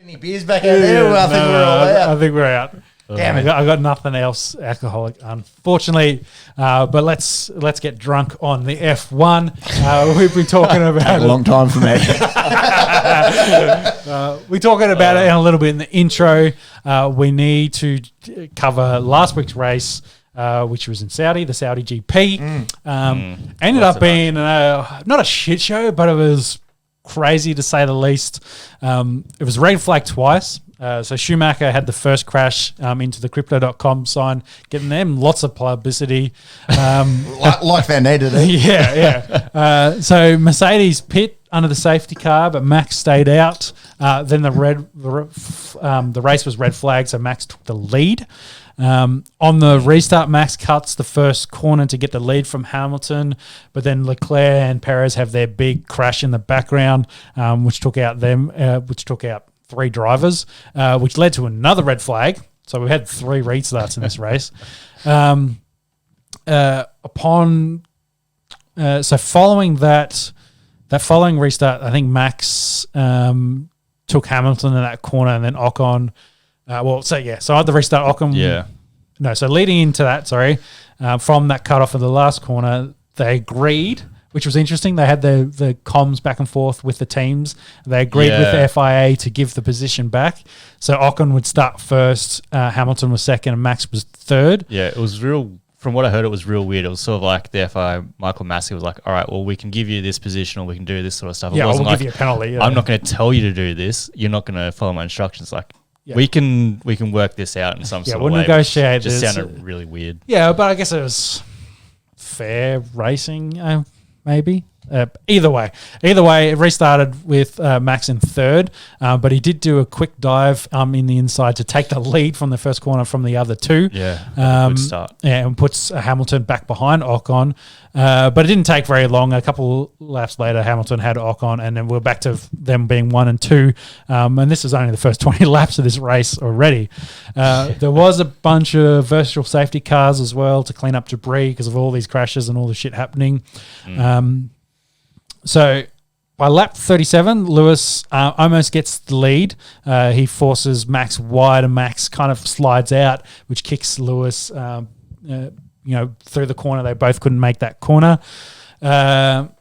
Any beers back out there? Well, I think we're all out. I think we're out. Damn it. I got nothing else alcoholic, unfortunately. But let's get drunk on the F1. We've been talking about a long time for me. we're talking about it a little bit in the intro. We need to cover last week's race, which was in Saudi, the Saudi GP. Ended up being not a shit show, but it was crazy to say the least. It was red flag twice. So Schumacher had the first crash into the Crypto.com sign, getting them lots of publicity. like they needed it. Yeah. So Mercedes pit under the safety car, but Max stayed out. Then the race was red flag, so Max took the lead. On the restart, Max cuts the first corner to get the lead from Hamilton, but then Leclerc and Perez have their big crash in the background, which took out 3 drivers, which led to another red flag. So we had 3 restarts in this race. Following that following restart, I think Max took Hamilton in that corner, and then Ocon. So at the restart, Ocon. Leading into that, from that cutoff of the last corner, they agreed, which was interesting. They had the comms back and forth with the teams. They agreed with the FIA to give the position back. So Ocon would start first, Hamilton was second, and Max was third. Yeah, it was real. From what I heard, it was real weird. It was sort of like the FIA, Michael Massey was like, all right, well, we can give you this position or we can do this sort of stuff. We'll give you a penalty. Yeah. I'm not going to tell you to do this. You're not going to follow my instructions. Like, we can work this out in some sort of way. We'll negotiate this. It just this. sounded really weird. Yeah, but I guess it was fair racing, maybe. Either way, it restarted with Max in third, but he did do a quick dive in the inside to take the lead from the first corner from the other 2. Good start. And puts Hamilton back behind Ocon. But it didn't take very long. A couple laps later, Hamilton had Ocon, and then we're back to them being 1 and 2. And this is only the first 20 laps of this race already. There was a bunch of virtual safety cars as well to clean up debris because of all these crashes and all the shit happening. So by lap 37, Lewis almost gets the lead. He forces Max wide, and Max kind of slides out, which kicks Lewis through the corner. They both couldn't make that corner. From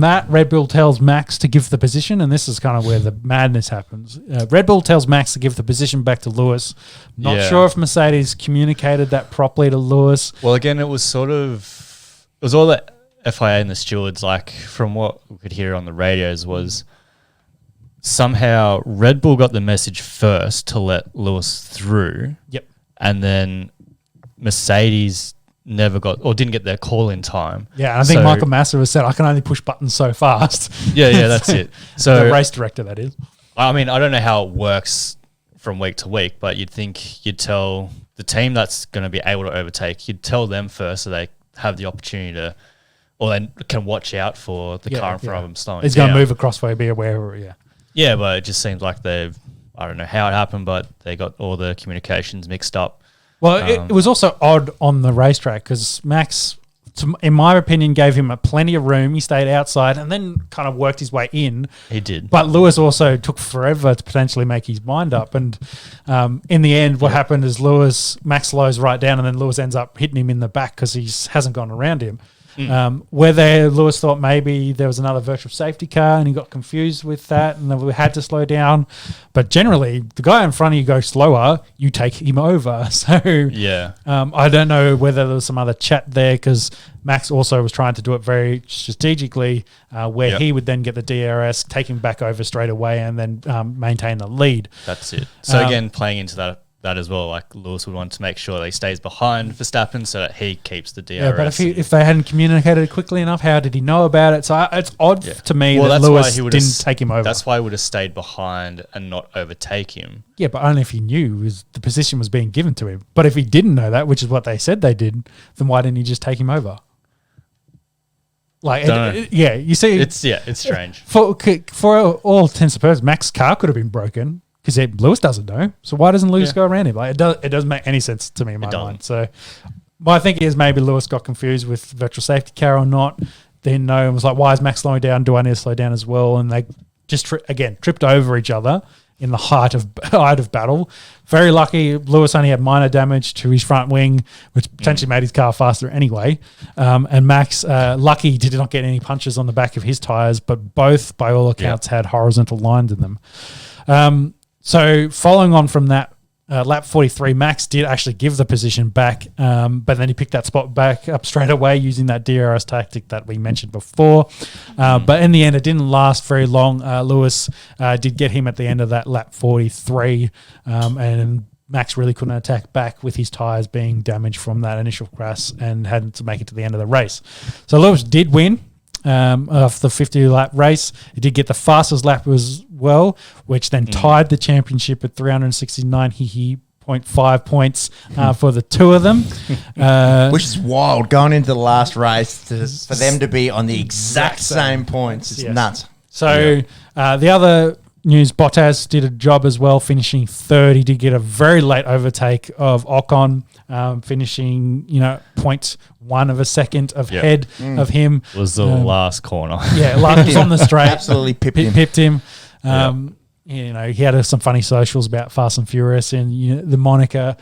that, Red Bull tells Max to give the position, and this is kind of where the madness happens. Red Bull tells Max to give the position back to Lewis. Not sure if Mercedes communicated that properly to Lewis. Well, again, it was all that FIA and the stewards, like from what we could hear on the radios, was somehow Red Bull got the message first to let Lewis through. Yep. And then Mercedes never got or didn't get their call in time. Yeah, I think Michael Massa has said, I can only push buttons so fast. Yeah, that's it. So the race director, that is. I mean, I don't know how it works from week to week, but you'd think you'd tell the team that's going to be able to overtake, you'd tell them first so they have the opportunity to, or they can watch out for the car in front of them slowing. He's going to move across way, be aware. Yeah, but it just seems like I don't know how it happened, but they got all the communications mixed up. Well, it was also odd on the racetrack because Max, in my opinion, gave him plenty of room. He stayed outside and then kind of worked his way in. He did. But Lewis also took forever to potentially make his mind up. And in the end, what happened is Max slows right down, and then Lewis ends up hitting him in the back because he hasn't gone around him. Whether Lewis thought maybe there was another virtual safety car and he got confused with that and then we had to slow down. But generally, the guy in front of you goes slower, you take him over. So I don't know whether there was some other chat there because Max also was trying to do it very strategically where he would then get the DRS, take him back over straight away and then maintain the lead. That's it. So again, playing into that as well, like Lewis would want to make sure that he stays behind Verstappen so that he keeps the DRS. Yeah, but if they hadn't communicated quickly enough, how did he know about it? So it's odd to me that Lewis didn't take him over. That's why he would have stayed behind and not overtake him. Yeah, but only if he knew the position was being given to him. But if he didn't know that, which is what they said they did, then why didn't he just take him over? You see, it's strange. For all intents and purposes, Max's car could have been broken. Because Lewis doesn't know, so why doesn't Lewis go around him? Like it doesn't make any sense to me in my mind. So, my thinking is maybe Lewis got confused with virtual safety car or not. Didn't know and was like, "Why is Max slowing down? Do I need to slow down as well?" And they just tripped over each other in the height of battle. Very lucky. Lewis only had minor damage to his front wing, which potentially made his car faster anyway. And Max, lucky, did not get any punches on the back of his tyres, but both, by all accounts, had horizontal lines in them. So following on from that, lap 43, Max did actually give the position back, but then he picked that spot back up straight away using that DRS tactic that we mentioned before. But in the end, it didn't last very long. Lewis did get him at the end of that lap 43, and Max really couldn't attack back with his tyres being damaged from that initial crash and had to make it to the end of the race. So Lewis did win. Of the 50-lap race. He did get the fastest lap as well, which then tied the championship at 369.5 points for the two of them. Which is wild, going into the last race for them to be on the exact same points. It's nuts. So the other news, Bottas did a job as well, finishing third. He did get a very late overtake of Ocon, finishing, 0.1 of a second ahead of him. It was the last corner. Yeah, last was on the straight. Absolutely pipped him. He had some funny socials about Fast and Furious and the Monica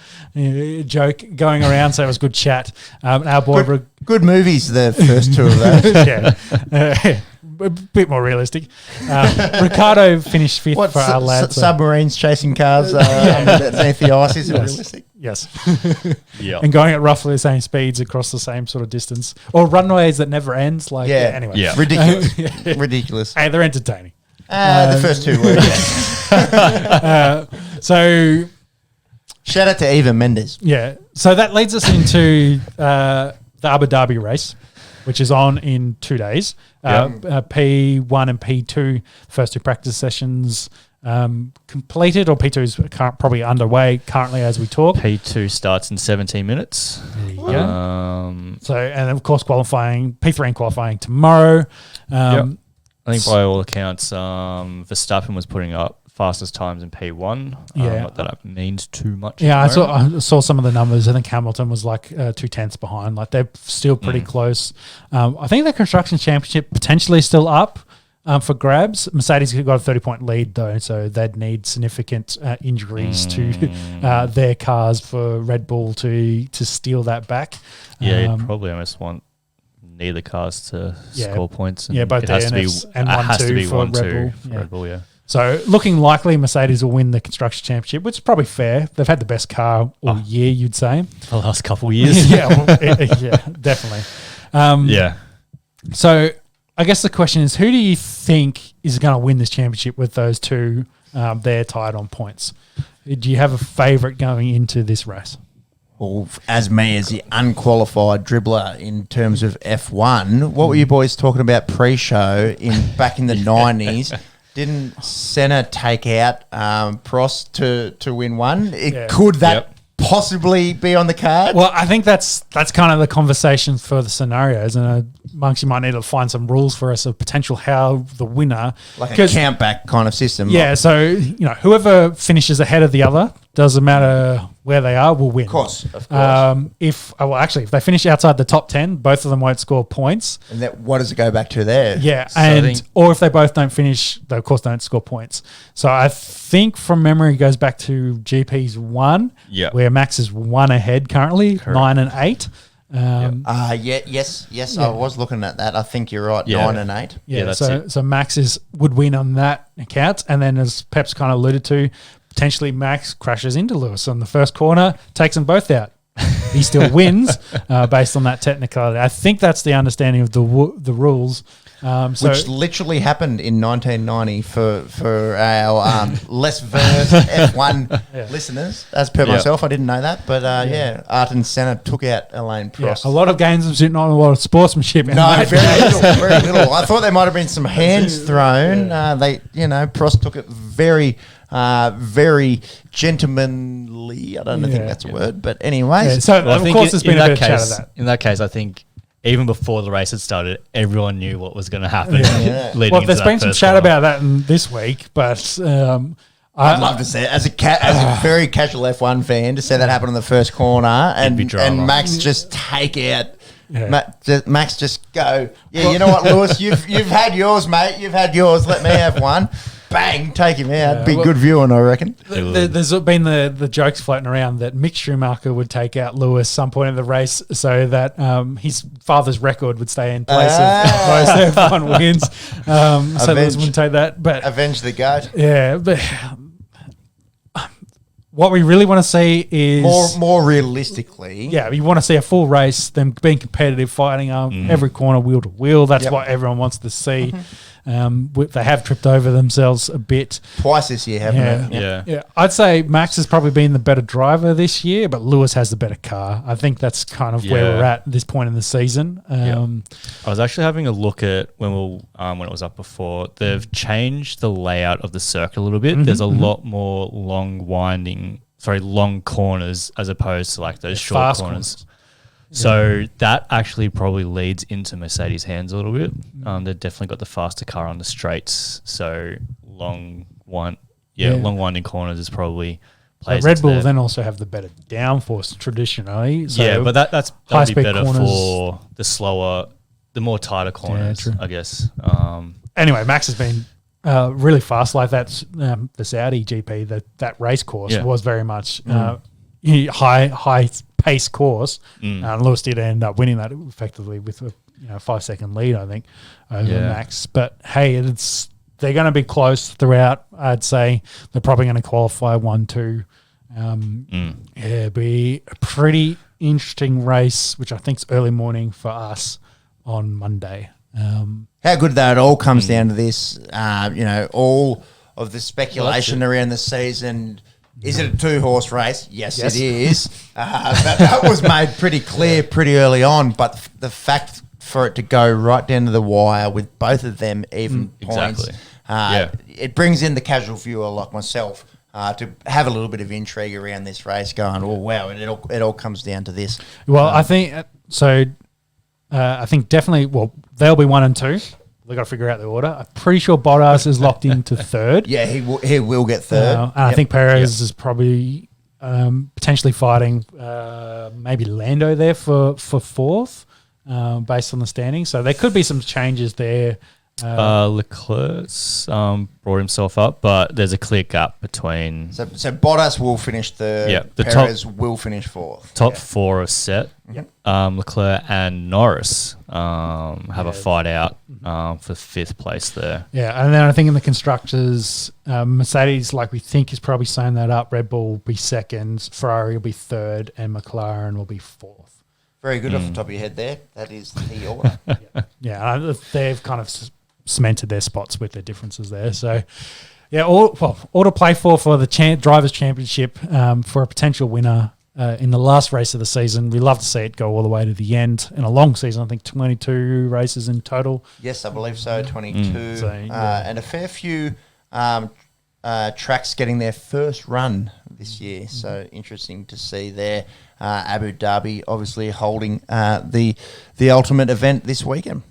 joke going around, so it was good chat. Our boy, good movies, the first two of those. A bit more realistic. Ricardo finished fifth for our lads. Submarines chasing cars underneath the ice, is it realistic? Yes. Yeah. And going at roughly the same speeds across the same sort of distance. Or runways that never ends. Anyway. Yeah. Ridiculous. Hey, they're entertaining. The first two were. So shout out to Eva Mendes. Yeah. So that leads us into the Abu Dhabi race, which is on in 2 days. P1 and P2, first two practice sessions completed, or P2 is probably underway currently as we talk. P2 starts in 17 minutes. There you go. So, and of course, P3 and qualifying tomorrow. I think by all accounts, Verstappen was putting up fastest times in P1. Not that it means too much. Yeah, I saw some of the numbers. I think Hamilton was like 2/10 behind. Like they're still pretty close. I think the Construction Championship potentially still up for grabs. Mercedes got a 30-point lead though, so they'd need significant injuries to their cars for Red Bull to steal that back. Yeah, you'd probably almost want neither cars to score points. And both DNFs and 1-2 for Red Bull. Yeah. So looking likely Mercedes will win the Construction Championship, which is probably fair. They've had the best car all year, you'd say. The last couple of years. Definitely. So I guess the question is, who do you think is going to win this championship with those two there tied on points? Do you have a favourite going into this race? Well, as the unqualified dribbler in terms of F1, what were you boys talking about pre-show back in the 90s? Didn't Senna take out Prost to win one? Could that possibly be on the card? Well, I think that's kind of the conversation for the scenarios, and Monks, you might need to find some rules for us of potential how the winner, like a count back kind of system. Yeah, so whoever finishes ahead of the other, doesn't matter where they are, will win. Of course. If they finish outside the top 10, both of them won't score points. And what does it go back to there? Yeah, or if they both don't finish, they of course don't score points. So I think from memory it goes back to GP's 1, where Max is 1 ahead currently, correct. 9 and 8. Yes. I was looking at that. I think you're right. 9 and 8. Yeah, that's it. So Max would win on that account, and then as Pep's kind of alluded to, potentially Max crashes into Lewis on the first corner, takes them both out. He still wins based on that technicality. I think that's the understanding of the rules. Which literally happened in 1990 for our less versed F1 listeners. As per myself, I didn't know that. But Ayrton Senna took out Alain Prost. A lot of gamesmanship, not a lot of sportsmanship. No, very little. I thought there might have been some hands thrown. Prost took it very gentlemanly. I don't think that's a word, but anyways. So of course there's been a bit of chat of that. In that case, I think even before the race had started, everyone knew what was going to happen. Well, there's been some chat about that this week, but I'd love to see it as a very casual F1 fan to see that happen in the first corner and Max just take out. Max just go. Yeah, you know what, Lewis, you've had yours, mate. You've had yours. Let me have one. bang, take him out. Yeah, Be well- good viewing, I reckon. There's been the jokes floating around that Mick Schumacher would take out Lewis some point in the race so that his father's record would stay in place of most F1 wins. So Lewis wouldn't take that. But Avenge the goat. yeah, but what we really want to see is More realistically. yeah, you want to see a full race, them being competitive, fighting every corner wheel to wheel. That's Yep. what everyone wants to see. They have tripped over themselves a bit. Twice this year, haven't they? Yeah. I'd say Max has probably been the better driver this year, but Lewis has the better car. I think that's kind of where Yeah. we're at this point in the season. I was actually having a look at when it was up before. They've changed the layout of the circuit a little bit. There's a lot more long corners as opposed to like those short fast corners. So that actually probably leads into Mercedes' hands a little bit. They've definitely got the faster car on the straights. So long winding corners is probably plays Red into Bull their- then also have the better downforce traditionally. So yeah, but that'd be high-speed better corners- for the more tighter corners, true. I guess. anyway, Max has been really fast. Like that's the Saudi GP. That race course was very much high pace course. And Lewis did end up winning that effectively with a 5-second lead, I think, over Max. But hey, they're going to be close throughout. I'd say they're probably going to qualify 1-2. It'll be a pretty interesting race, which I think is early morning for us on Monday. How good that it all comes down to this. All of the speculation around the season. Is it a 2-horse race? Yes, it is. That was made pretty clear pretty early on. But the fact for it to go right down to the wire with both of them even points, it brings in the casual viewer like myself to have a little bit of intrigue around this race going, oh, wow, it all comes down to this. Well, I think so. I think definitely, they'll be 1 and 2. They've got to figure out the order. I'm pretty sure Bottas is locked into third. Yeah, he will get third. And I think Perez is probably potentially fighting maybe Lando there for fourth based on the standings. So there could be some changes there. Leclerc's brought himself up, but there's a clear gap between... So Bottas will finish third. Yeah, the Perez will finish fourth. Top four are set. Yep. Leclerc and Norris have a fight out for 5th place there. Yeah, and then I think in the constructors, Mercedes, like we think, is probably sewn that up. Red Bull will be second, Ferrari will be third, and McLaren will be fourth. Very good off the top of your head there. That is the order. Yeah, they've kind of cemented their spots with their differences there. So, yeah, all to play for the Drivers' Championship for a potential winner in the last race of the season. We love to see it go all the way to the end in a long season. I think 22 races in total. Yes, I believe so, 22. So, and a fair few tracks getting their first run this year. So interesting to see there. Abu Dhabi obviously holding the ultimate event this weekend.